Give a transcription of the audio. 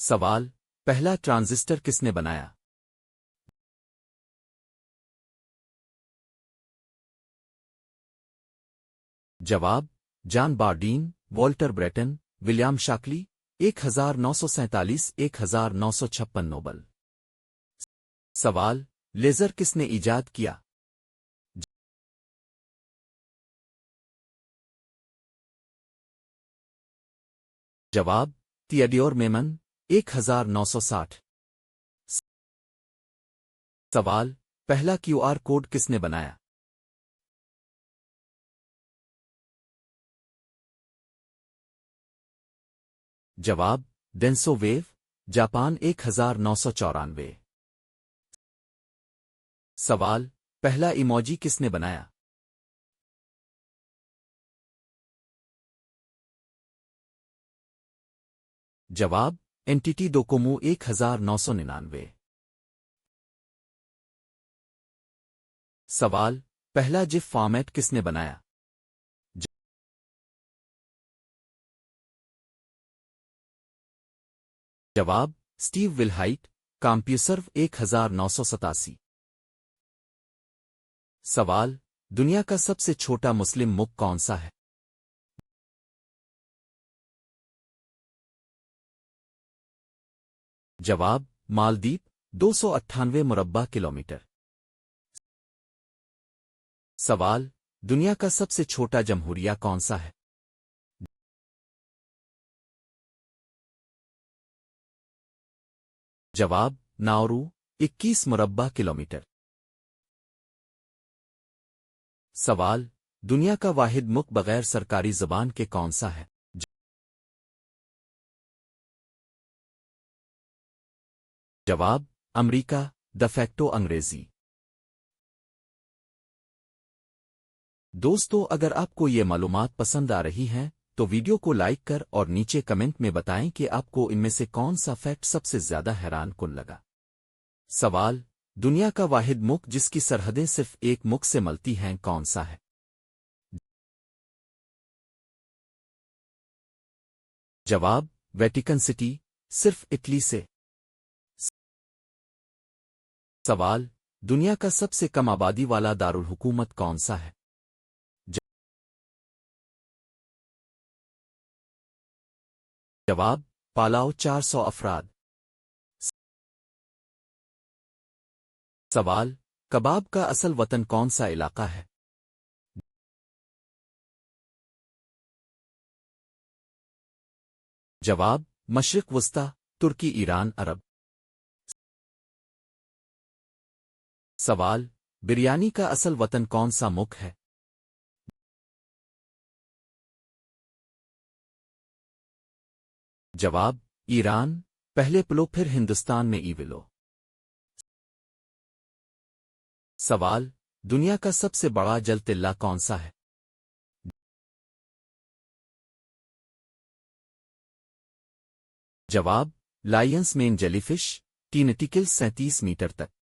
سوال: پہلا ٹرانزسٹر کس نے بنایا؟ جواب: John Bardeen, Walter Brattain, William Shockley. 1947 1956 Nobel. سوال: لیزر کس نے ایجاد کیا؟ جواب: تھیوڈور میمن۔ 1960۔ سوال: پہلا کیو آر کوڈ کس نے بنایا؟ جواب: ڈینسو ویو، جاپان۔ 1994۔ سوال: پہلا ایموجی کس نے بنایا؟ جواب: اینٹیٹی ڈوکومو۔ 1999۔ سوال: پہلا جف فارمیٹ کس نے بنایا؟ جواب: سٹیو ولہائٹ، کامپیوسرو۔ 1987۔ سوال: دنیا کا سب سے چھوٹا مسلم ملک کون سا ہے؟ جواب: مالدیپ۔ 298 مربع کلومیٹر۔ سوال: دنیا کا سب سے چھوٹا جمہوریہ کون سا ہے؟ جواب: ناورو۔ 21 مربع کلومیٹر۔ سوال: دنیا کا واحد ملک بغیر سرکاری زبان کے کون سا ہے؟ جواب: امریکہ، ڈی فیکٹو انگریزی۔ دوستو، اگر آپ کو یہ معلومات پسند آ رہی ہیں تو ویڈیو کو لائک کر اور نیچے کمنٹ میں بتائیں کہ آپ کو ان میں سے کون سا فیکٹ سب سے زیادہ حیران کن لگا۔ سوال: دنیا کا واحد ملک جس کی سرحدیں صرف ایک ملک سے ملتی ہیں کون سا ہے؟ جواب: ویٹیکن سٹی، صرف اٹلی سے۔ سوال: دنیا کا سب سے کم آبادی والا دارالحکومت کون سا ہے؟ جواب: پالاؤ۔ 400 افراد۔ سوال: کباب کا اصل وطن کون سا علاقہ ہے؟ جواب: مشرق وسطی، ترکی، ایران، عرب۔ سوال: بریانی کا اصل وطن کون سا ملک ہے؟ جواب: ایران، پہلے پلو پھر ہندوستان میں ایولو۔ سوال: دنیا کا سب سے بڑا جل تلہ کون سا ہے؟ جواب: لائنس مین جیلی فش، ٹینٹیکل 37 میٹر تک۔